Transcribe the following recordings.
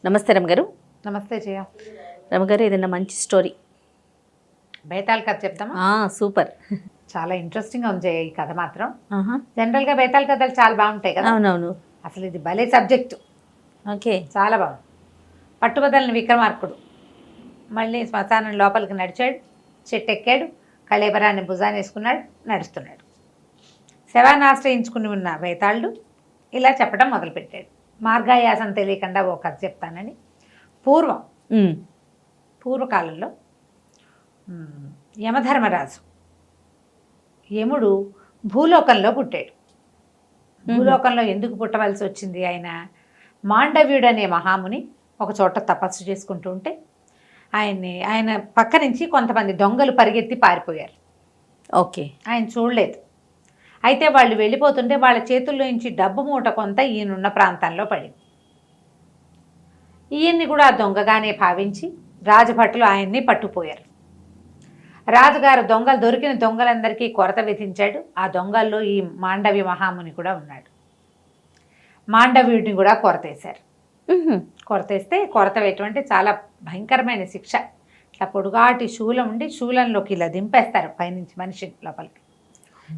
నమస్తే రమగారు. నమస్తే జయ. రమగారు, ఏదైనా మంచి స్టోరీ బేతాళ కథ చెప్తామా? సూపర్. చాలా ఇంట్రెస్టింగ్గా ఉంది జయ ఈ కథ మాత్రం. జనరల్గా బేతాళ కథలు చాలా బాగుంటాయి కదా. అవునవును. అసలు ఇది భలే సబ్జెక్టు. ఓకే, చాలా బాగుంది. పట్టుబదలని విక్రమార్కుడు మళ్ళీ శ్మశానం లోపలికి నడిచాడు, చెట్టు ఎక్కాడు, కళేబరాన్ని భుజాన్ని వేసుకున్నాడు, నడుస్తున్నాడు. శవాన్ని ఆశ్రయించుకుని ఉన్న బేతాళుడు ఇలా చెప్పడం మొదలుపెట్టాడు. మార్గాయాసం తెలియకుండా ఓ కథ చెప్తానని. పూర్వకాలంలో యమధర్మరాజు యముడు భూలోకంలో పుట్టాడు. భూలోకంలో ఎందుకు పుట్టవలసి వచ్చింది? మాండవ్యుడు అనే మహాముని ఒక చోట తపస్సు చేసుకుంటూ ఉంటే ఆయన పక్క నుంచి కొంతమంది దొంగలు పరిగెత్తి పారిపోయారు. ఓకే, ఆయన చూడలేదు. అయితే వాళ్ళు వెళ్ళిపోతుంటే వాళ్ళ చేతుల్లో నుంచి డబ్బు మూట కొంత ఈయనున్న ప్రాంతంలో పడింది. ఈయన్ని కూడా దొంగగానే భావించి రాజభటులు ఆయన్ని పట్టుపోయారు. రాజుగారు దొరికిన దొంగలందరికీ కొరత విధించాడు. ఆ దొంగల్లో ఈ మాండవ్య మహాముని కూడా ఉన్నాడు. మాండవ్యుడిని కూడా కొరతేశారు. కొరతేస్తే కొరత వేయటం చాలా భయంకరమైన శిక్ష. ఇట్లా పొడుగాటి శూలం ఉండి శూలంలోకి ఇలా దింపేస్తారు పైనుంచి మనిషి లోపలికి.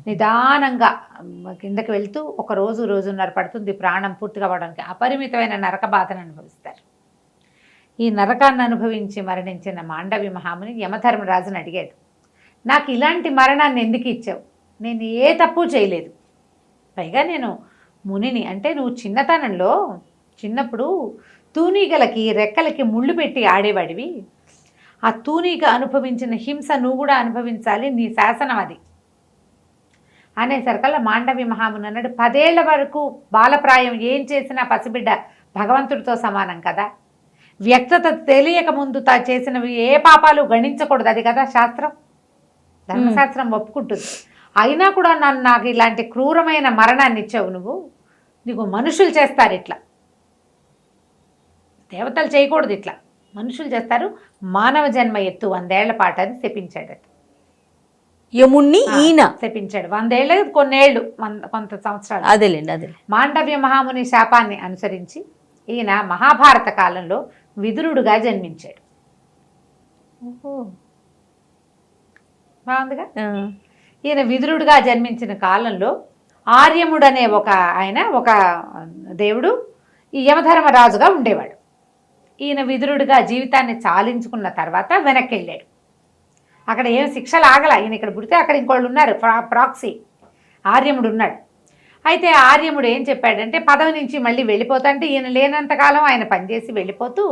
నిదానంగా కిందకి వెళ్తూ ఒక రోజున్నర పడుతుంది ప్రాణం పూర్తిగా పడడానికి. అపరిమితమైన నరక బాధను అనుభవిస్తారు. ఈ నరకాన్ని అనుభవించి మరణించిన మాండవి మహాముని యమధర్మరాజుని అడిగాడు, నాకు ఇలాంటి మరణాన్ని ఎందుకు ఇచ్చావు? నేను ఏ తప్పు చేయలేదు. పైగా నేను మునిని. అంటే నువ్వు చిన్నప్పుడు తూనీగలకి రెక్కలకి ముళ్ళు పెట్టి ఆడేవాడివి. ఆ తూనీగ అనుభవించిన హింస నువ్వు కూడా అనుభవించాలి, నీ శాసనం అది అనేసరికల్లా మాండవి మహాముని అన్నాడు, 10 ఏళ్ల వరకు బాలప్రాయం ఏం చేసినా పసిబిడ్డ భగవంతుడితో సమానం కదా. వ్యక్తత తెలియక ముందు చేసినవి ఏ పాపాలు గణించకూడదు, అది కదా శాస్త్రం, ధర్మశాస్త్రం ఒప్పుకుంటుంది. అయినా కూడా నాకు ఇలాంటి క్రూరమైన మరణాన్ని ఇచ్చావు నువ్వు. నీకు మనుషులు చేస్తారు ఇట్లా, దేవతలు చేయకూడదు ఇట్లా, మనుషులు చేస్తారు. మానవ జన్మ ఎత్తు 100 ఏళ్ల పాటు అని శపించాడట యముణ్ణి. ఈయన శపించాడు 100 ఏళ్ళు, కొన్నేళ్ళు, కొంత సంవత్సరాలు. అదేలేండి. మాండవ్య మహాముని శాపాన్ని అనుసరించి ఈయన మహాభారత కాలంలో విదురుడుగా జన్మించాడు. బాగుందిగా. ఈయన విదురుడుగా జన్మించిన కాలంలో ఆర్యముడు అనే ఒక దేవుడు ఈ యమధర్మరాజుగా ఉండేవాడు. ఈయన విదురుడుగా జీవితాన్ని చాలించుకున్న తర్వాత వెనక్కి వెళ్ళాడు. అక్కడ ఏం శిక్షలు ఆగల. ఈయన ఇక్కడ పుడితే అక్కడ ఇంకోళ్ళు ఉన్నారు, ప్రాక్సీ ఆర్యముడు ఉన్నాడు. అయితే ఆర్యముడు ఏం చెప్పాడంటే పదవి నుంచి మళ్ళీ వెళ్ళిపోతాంటే ఈయన లేనంతకాలం ఆయన పనిచేసి వెళ్ళిపోతూ,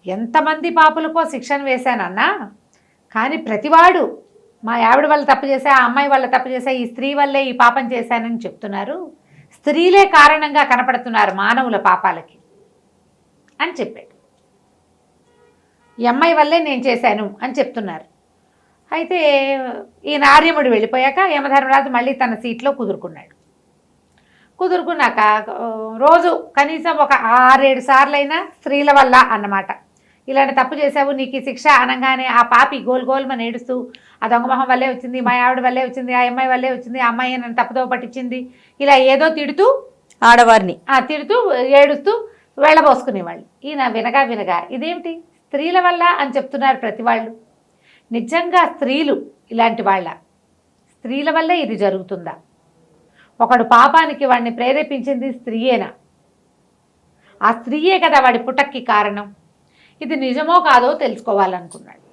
ఎంతమంది పాపులకో శిక్షను వేశానన్నా, కానీ ప్రతివాడు మా ఆవిడ వల్ల తప్పు చేశా, ఆ అమ్మాయి వల్ల తప్పు చేశా, ఈ స్త్రీ వల్లే ఈ పాపం చేశానని చెప్తున్నారు. స్త్రీలే కారణంగా కనపడుతున్నారు మానవుల పాపాలకి అని చెప్పాడు. ఈ అమ్మాయి వల్లే నేను చేశాను అని చెప్తున్నారు. అయితే ఈయన ఆర్యముడు వెళ్ళిపోయాక యమధర్మరాజు మళ్ళీ తన సీట్లో కుదురుకున్నాక రోజు కనీసం ఒక 6-7 సార్లైనా స్త్రీల వల్ల అన్నమాట, ఇలాంటి తప్పు చేసావు నీకు ఈ శిక్ష అనగానే ఆ పాపి గోల్మని ఏడుస్తూ, ఆ దొంగమొహం వల్లే వచ్చింది, మా ఆవిడ వల్లే వచ్చింది, ఆ అమ్మాయి వల్లే వచ్చింది, ఆ అమ్మాయి నన్ను తప్పుదో పట్టించింది, ఇలా ఏదో తిడుతూ ఆడవారిని తిడుతూ ఏడుస్తూ వెళ్ళబోసుకునేవాళ్ళు. ఈయన వినగా ఇదేమిటి స్త్రీల వల్ల అని చెప్తున్నారు ప్రతి వాళ్ళు. నిజంగా స్త్రీలు ఇలాంటి స్త్రీల వల్లే ఇది జరుగుతుందా? ఒకడు పాపానికి వాడిని ప్రేరేపించింది స్త్రీయేనా? ఆ స్త్రీయే కదా వాడి పుట్టక్కి కారణం. ఇది నిజమో కాదో తెలుసుకోవాలనుకున్నాడు.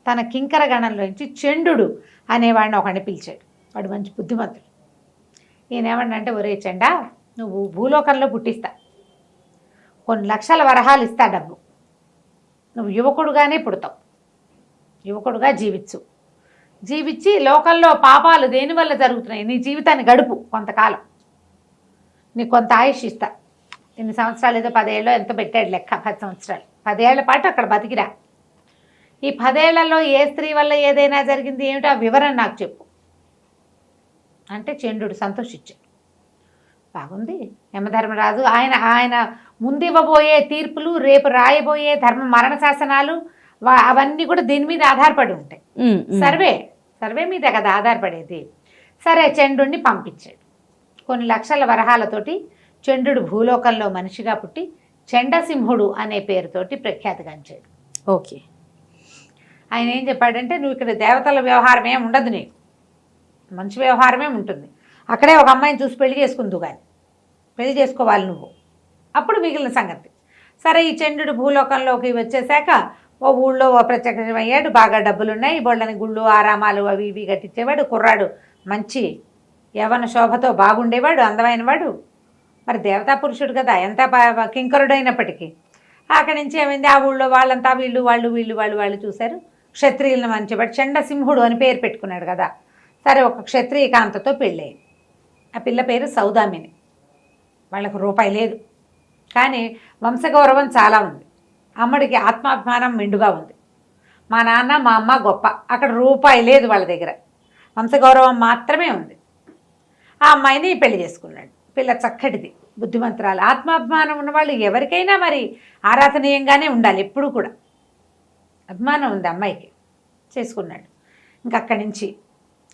తన కింకర గణంలోంచి చండు అనేవాడిని ఒకడిని పిలిచాడు. వాడు మంచి బుద్ధిమంతుడు. ఈయన ఏమన్నంటే, ఒరే చండా, నువ్వు భూలోకంలో పుట్టిస్తా, కొన్ని లక్షల వరహాలు ఇస్తా డబ్బు, నువ్వు యువకుడుగానే పుడతావు, యువకుడుగా జీవించి లోకంలో పాపాలు దేనివల్ల జరుగుతున్నాయి నీ జీవితాన్ని గడుపు, కొంతకాలం నీకు కొంత ఆయుష్ ఇస్తా. ఇన్ని సంవత్సరాలు, ఏదో 10 ఏళ్ళలో ఎంతో పెట్టాడు లెక్క, 10 సంవత్సరాలు, 10 ఏళ్ల పాటు అక్కడ బతికిరా. ఈ 10 ఏళ్లలో ఏ స్త్రీ వల్ల ఏదైనా జరిగింది ఏమిటో ఆ వివరణ నాకు చెప్పు అంటే చండు సంతోషించాడు. బాగుంది. యమధర్మరాజు ఆయన ముందు ఇవ్వబోయే తీర్పులు, రేపు రాయబోయే మరణ శాసనాలు, అవన్నీ కూడా దీని మీద ఆధారపడి ఉంటాయి. సర్వే మీద కదా ఆధారపడేది. సరే, చండుని పంపించాడు. కొన్ని లక్షల వరహాలతోటి చండు భూలోకంలో మనిషిగా పుట్టి చండసింహుడు అనే పేరుతోటి ప్రఖ్యాతిగాంచాడు. ఓకే. ఆయన ఏం చెప్పాడంటే, నువ్వు ఇక్కడ దేవతల వ్యవహారం ఏమి ఉండదు, నీకు మంచి వ్యవహారమే ఉంటుంది. అక్కడే ఒక అమ్మాయిని చూసి పెళ్లి చేసుకుందు, కానీ పెళ్లి చేసుకోవాలి నువ్వు, అప్పుడు మిగిలిన సంగతి. సరే, ఈ చంద్రుడు భూలోకంలోకి వచ్చేసాక ఓ ఊళ్ళో ఓ ప్రత్యక్షమయ్యాడు. బాగా డబ్బులున్నాయి, బోళ్ళని గుళ్ళు ఆరామాలు అవి ఇవి కట్టించేవాడు. కుర్రాడు మంచి యవన శోభతో బాగుండేవాడు, అందమైన వాడు. మరి దేవతా పురుషుడు కదా, ఎంత కింకరుడైనప్పటికీ. అక్కడి నుంచి ఏమైంది, ఆ ఊళ్ళో వాళ్ళంతా వాళ్ళు చూశారు. క్షత్రియులను మంచివాడు, చండసింహుడు అని పేరు పెట్టుకున్నాడు కదా. సరే, ఒక క్షత్రియ కాంతతో పెళ్ళయింది. ఆ పిల్ల పేరు సౌదామిని. వాళ్ళకు రూపాయి లేదు, కానీ వంశగౌరవం చాలా ఉంది. అమ్మడికి ఆత్మాభిమానం మెండుగా ఉంది. మా నాన్న మా అమ్మ గొప్ప, అక్కడ రూపాయి లేదు వాళ్ళ దగ్గర, వంశగౌరవం మాత్రమే ఉంది. ఆ అమ్మాయిని పెళ్లి చేసుకున్నాడు. పిల్ల చక్కటిది, బుద్ధిమంతురాలు, ఆత్మాభిమానం ఉన్నవాళ్ళు ఎవరికైనా మరి ఆరాధనీయంగానే ఉండాలి. ఎప్పుడు కూడా అభిమానం ఉంది అమ్మాయికి. చేసుకున్నాడు. ఇంక అక్కడి నుంచి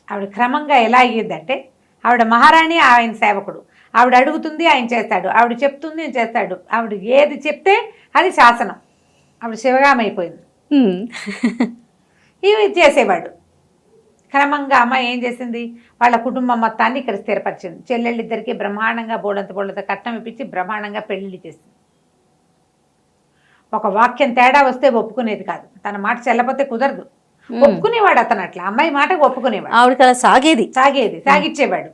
ఆవిడ క్రమంగా ఎలా అయ్యిందంటే, ఆవిడ మహారాణి, ఆయన సేవకుడు. ఆవిడ అడుగుతుంది, ఆయన చేస్తాడు. ఆవిడ చెప్తుంది, ఆయన చేస్తాడు. ఆవిడ ఏది చెప్తే అది శాసనం. ఆవిడ శివగామ అయిపోయింది. ఇవి చేసేవాడు. క్రమంగా అమ్మాయి ఏం చేసింది, వాళ్ళ కుటుంబం మొత్తాన్ని ఇక్కడ స్థిరపరిచింది. చెల్లెళ్ళిద్దరికీ బ్రహ్మాండంగా బోడంత కట్నం ఇప్పించి బ్రహ్మాండంగా పెళ్లిళ్ళు చేసింది. ఒక వాక్యం తేడా వస్తే ఒప్పుకునేది కాదు. తన మాట చెల్లపోతే కుదరదు. ఒప్పుకునేవాడు అతను. అట్లా అమ్మాయి మాటకు ఒప్పుకునేవాడు. ఆవిడకి అలా సాగిచ్చేవాడు.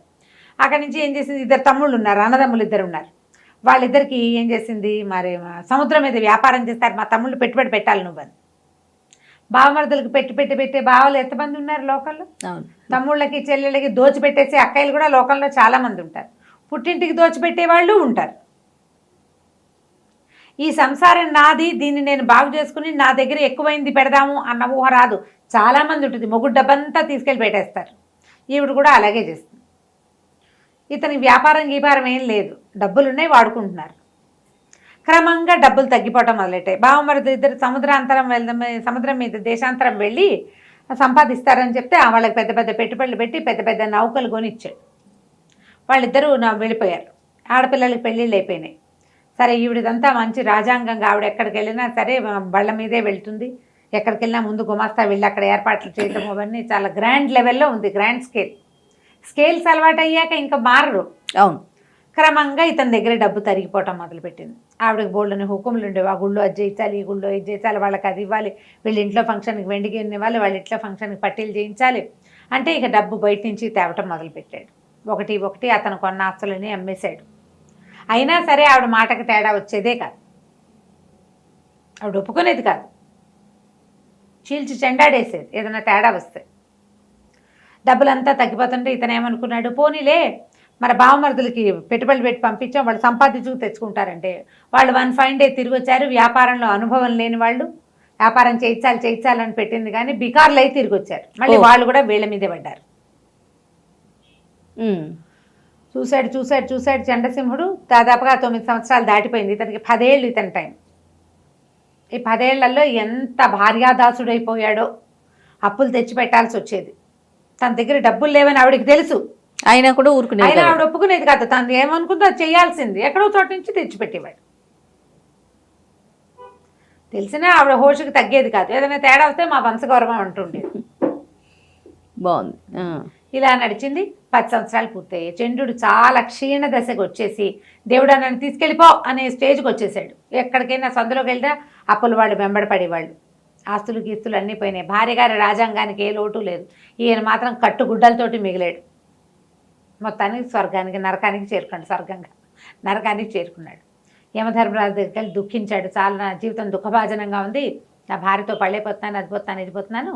అక్కడి నుంచి ఏం చేసింది, ఇద్దరు తమ్ముళ్ళు ఉన్నారు, అన్నదమ్ములు ఇద్దరు ఉన్నారు. వాళ్ళిద్దరికి ఏం చేసింది, మరి సముద్రం మీద వ్యాపారం చేస్తారు, మా తమ్ముళ్ళు పెట్టుబడి పెట్టాలి నువ్వని. బావమరుదులకు పెట్టే బావలు ఎంతమంది ఉన్నారు లోకల్లో. తమ్ముళ్ళకి చెల్లెళ్ళకి దోచిపెట్టేసే అక్కయ్యలు కూడా లోకంలో చాలా మంది ఉంటారు. పుట్టింటికి దోచిపెట్టే వాళ్ళు ఉంటారు. ఈ సంసారం నాది, దీన్ని నేను బాగు చేసుకుని నా దగ్గర ఎక్కువైంది పెడదాము అన్న ఊహ రాదు. చాలామంది ఉంటుంది, మొగుడు డబ్బంతా తీసుకెళ్ళి పెట్టేస్తారు. ఈవిడ కూడా అలాగే చేస్తుంది. ఇతనికి వ్యాపారం గీపారం ఏం లేదు, డబ్బులున్నాయి, వాడుకుంటున్నారు. క్రమంగా డబ్బులు తగ్గిపోవటం మొదలెట్టాయి. బావమరుదు ఇద్దరు సముద్రం మీద దేశాంతరం వెళ్ళి సంపాదిస్తారని చెప్తే వాళ్ళకి పెద్ద పెద్ద పెట్టుబడులు పెట్టి పెద్ద పెద్ద నౌకలు కొనిచ్చాడు. వాళ్ళిద్దరూ వెళ్ళిపోయారు. ఆడపిల్లలకి పెళ్ళిళ్ళు అయిపోయినాయి. సరే, ఈవిడిదంతా మంచి రాజాంగంగా ఆవిడ ఎక్కడికి వెళ్ళినా సరే బళ్ళ మీదే వెళ్తుంది. ఎక్కడికి వెళ్ళినా ముందు గుమాస్తా వెళ్ళి అక్కడ ఏర్పాట్లు చేయడం అవన్నీ చాలా గ్రాండ్ లెవెల్లో ఉంది. గ్రాండ్ స్కేల్స్ అలవాటు అయ్యాక ఇంకా మారరు. అవును. క్రమంగా ఇతని దగ్గర డబ్బు తరిగిపోవటం మొదలుపెట్టింది. ఆవిడకి బోల్డ్ని హుకుములు ఉండేవి. ఆ గుళ్ళో అది చేయించాలి, ఈ గుళ్ళో ఇది చేయించాలి, వాళ్ళకి అది ఇవ్వాలి, వీళ్ళ ఇంట్లో ఫంక్షన్కి వెండికి ఇవ్వాలి, వాళ్ళ ఇంట్లో ఫంక్షన్కి పట్టీలు చేయించాలి. అంటే ఇక డబ్బు బయట నుంచి తేవటం మొదలుపెట్టాడు. ఒకటి అతను కొన్న ఆస్తులని అమ్మేశాడు. అయినా సరే ఆవిడ మాటకి తేడా వచ్చేదే కాదు, ఆవిడ ఒప్పుకునేది కాదు. చీల్చి చెండాడేసేది ఏదైనా తేడా వస్తే. డబ్బులంతా తగ్గిపోతుంటే ఇతను ఏమనుకున్నాడు, పోనీలే మరి బావమరుదులకి పెట్టుబడులు పెట్టి పంపించాం, వాళ్ళు సంపాదించుకు తెచ్చుకుంటారంటే. వాళ్ళు వన్ ఫైన్ డే తిరిగి వచ్చారు. వ్యాపారంలో అనుభవం లేని వాళ్ళు, వ్యాపారం చేయించాలని పెట్టింది కానీ బికార్లు అయి తిరిగి వచ్చారు. మళ్ళీ వాళ్ళు కూడా వీళ్ళ మీదే పడ్డారు. చూశాడు చండసింహుడు. దాదాపుగా 9 సంవత్సరాలు దాటిపోయింది. ఇతనికి 10 ఏళ్ళు ఇతని టైం. ఈ 10 ఏళ్లలో ఎంత భార్యాదాసుడైపోయాడో. అప్పులు తెచ్చి పెట్టాల్సి వచ్చేది. తన దగ్గర డబ్బులు లేవని ఆవిడకి తెలుసు, అయినా కూడా ఊరుకునేది. అయినా ఆవిడ ఒప్పుకునేది కాదు. తను ఏమనుకుందో అది చేయాల్సింది. ఎక్కడో చోట నుంచి తెచ్చిపెట్టేవాడు. తెలిసినా ఆవిడ హోషుకి తగ్గేది కాదు. ఏదైనా తేడా వస్తే మా వంశగౌరవం అంటుండేది. బాగుంది. ఇలా నడిచింది. 10 సంవత్సరాలు పూర్తయ్యాయి. చంద్రుడు చాలా క్షీణ దశకు వచ్చేసి దేవుడా నన్ను తీసుకెళ్ళిపో అనే స్టేజ్కి వచ్చేసాడు. ఎక్కడికైనా సందులోకి వెళ్తే అప్పులు వాళ్ళు వెంబడపడేవాళ్ళు. ఆస్తులు గీస్తులు అన్నీ పోయినాయి. భార్య గారి రాజ్యాంగానికి ఏ లోటు లేదు. ఈయన మాత్రం కట్టుగుడ్డలతోటి మిగిలాడు. మొత్తానికి నరకానికి చేరుకున్నాడు. యమధర్మరాజు దగ్గరికి వెళ్ళి దుఃఖించాడు. చాలా నా జీవితం దుఃఖభాజనంగా ఉంది, నా భార్యతో పళ్ళైపోతున్నాను, అది పోతున్నాను, ఇది పోతున్నాను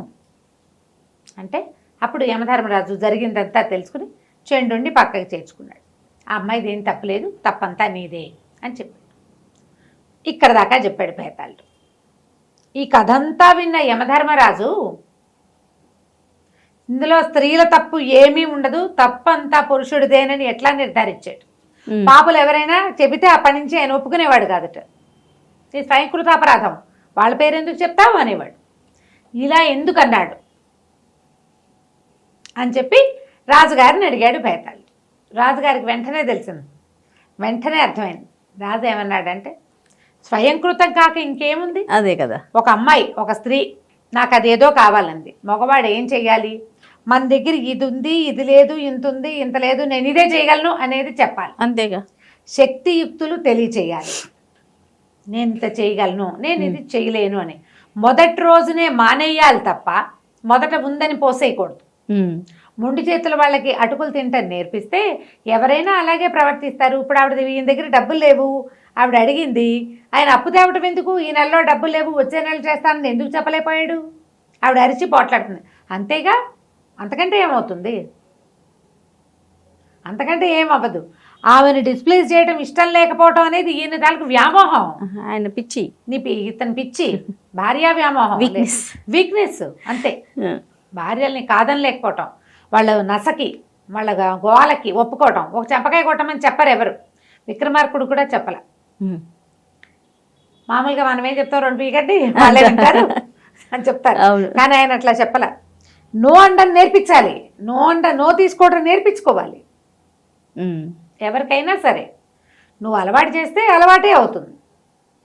అంటే అప్పుడు యమధర్మరాజు జరిగిందంతా తెలుసుకుని చండుని పక్కకి చేర్చుకున్నాడు. ఆ అమ్మాయిది ఏం తప్పలేదు, తప్పంతా నీదే అని చెప్పాడు. ఇక్కడ దాకా చెప్పాడు భేతాళుడు. ఈ కథంతా విన్న యమధర్మరాజు ఇందులో స్త్రీల తప్పు ఏమీ ఉండదు, తప్పంతా పురుషుడిదేనని ఎట్లా నిర్ధారించాడు. పాపులు ఎవరైనా చెబితే అప్పటి నుంచి ఆయన ఒప్పుకునేవాడు కాదట. ఇది స్వయంకృత అపరాధం, వాళ్ళ పేరు ఎందుకు చెప్తావు అనేవాడు. ఇలా ఎందుకు అన్నాడు అని చెప్పి రాజుగారిని అడిగాడు భేతాళుడు. రాజుగారికి వెంటనే తెలిసింది, వెంటనే అర్థమైంది. రాజు ఏమన్నాడంటే, స్వయంకృతం కాక ఇంకేముంది? అదే కదా. ఒక అమ్మాయి, ఒక స్త్రీ నాకు అదేదో కావాలంది, మగవాడు ఏం చెయ్యాలి? మన దగ్గర ఇది ఉంది, ఇది లేదు, ఇంత ఉంది, ఇంత లేదు, నేను ఇదే చేయగలను అనేది చెప్పాలి. అంతేగా. శక్తియుక్తులు తెలియచేయాలి. నేను ఇంత చేయగలను, నేను ఇది చేయలేను అని మొదటి రోజునే మానేయాలి తప్ప మొదట ఉందని పోసేయకూడదు. మొండి చేతుల వాళ్ళకి అటుకులు తింటాను నేర్పిస్తే ఎవరైనా అలాగే ప్రవర్తిస్తారు. ఇప్పుడు ఆవిడ ఈయన దగ్గర డబ్బులు లేవు, ఆవిడ అడిగింది, ఆయన అప్పు తేవటం ఎందుకు, ఈ నెలలో డబ్బులు లేవు వచ్చే నెల చేస్తానని ఎందుకు చెప్పలేకపోయాడు? ఆవిడ అరిచి పోట్లాడుతుంది. అంతేగా, అంతకంటే ఏమవుతుంది? అంతకంటే ఏమవ్వదు. ఆమెను డిస్ప్లేస్ చేయడం ఇష్టం లేకపోవడం అనేది ఈయన దానికి వ్యామోహం. ఆయన పిచ్చి, ఇతను పిచ్చి, భార్య వ్యామోహం, వీక్నెస్ అంతే. భార్యల్ని కాదని లేకపోవటం, వాళ్ళ నసకి, వాళ్ళ గోవాలకి ఒప్పుకోవటం. ఒక చెంపకాయ కొట్టమని చెప్పరు ఎవరు. విక్రమార్కుడు కూడా చెప్పల. మామూలుగా మనం ఏం చెప్తాం, 2 పీగడ్డి వాళ్ళే వింటారు అని చెప్తారు. కానీ ఆయన అట్లా చెప్పల. నో అండని నేర్పించాలి. నో తీసుకోవడం నేర్పించుకోవాలి. ఎవరికైనా సరే నువ్వు అలవాటు చేస్తే అలవాటే అవుతుంది.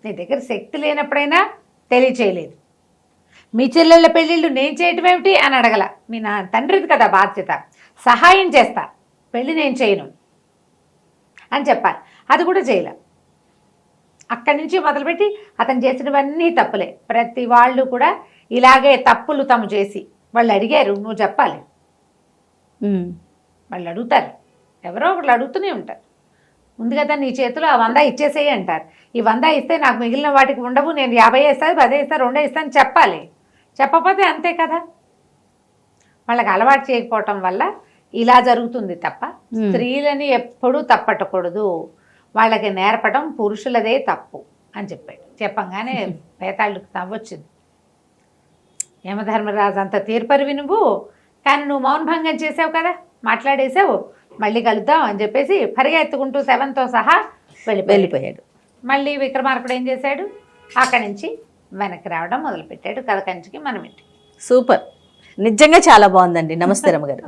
నీ దగ్గర శక్తి లేనప్పుడైనా తెలియచేయలేదు. మీ చెల్లెళ్ళ పెళ్ళిళ్ళు నేను చేయటం ఏమిటి అని అడగల. మీ నా తండ్రిది కదా బాధ్యత, సహాయం చేస్తా, పెళ్ళి నేను చేయను అని చెప్పాలి. అది కూడా చేయలే. అక్కడి నుంచి మొదలుపెట్టి అతను చేసినవన్నీ తప్పులే. ప్రతి వాళ్ళు కూడా ఇలాగే తప్పులు తము చేసి వాళ్ళు అడిగారు, నువ్వు చెప్పాలి. వాళ్ళు అడుగుతారు, ఎవరో ఒకళ్ళు అడుగుతూనే ఉంటారు. ఉంది కదా నీ చేతిలో ఆ 100 ఇచ్చేసేయి అంటారు. ఈ 100 ఇస్తే నాకు మిగిలిన వాటికి ఉండవు, నేను 50 ఇస్తాను, 10 ఇస్తాను, 2 ఇస్తాను చెప్పాలి. చెప్పకపోతే అంతే కదా. వాళ్ళకి అలవాటు చేయకపోవటం వల్ల ఇలా జరుగుతుంది తప్ప స్త్రీలని ఎప్పుడూ తప్పట్టకూడదు. వాళ్ళకి నేర్పడం పురుషులదే తప్పు అని చెప్పాడు. చెప్పంగానే పేతాళ్ళకి నవ్వొచ్చింది. యమధర్మరాజు అంత తీర్పరివి నువ్వు, కానీ నువ్వు మౌనభంగం చేసావు కదా, మాట్లాడేసావు, మళ్ళీ కలుద్దాం అని చెప్పేసి పరిగెత్తుకుంటూ 7తో సహా వెళ్ళిపోయాడు. మళ్ళీ విక్రమార్కుడు ఏం చేశాడు, అక్కడి నుంచి వెనక్కి రావడం మొదలుపెట్టాడు. కథ కంచికి మనం ఇంటికి. సూపర్, నిజంగా చాలా బాగుందండి. నమస్తే రమ్మగారు.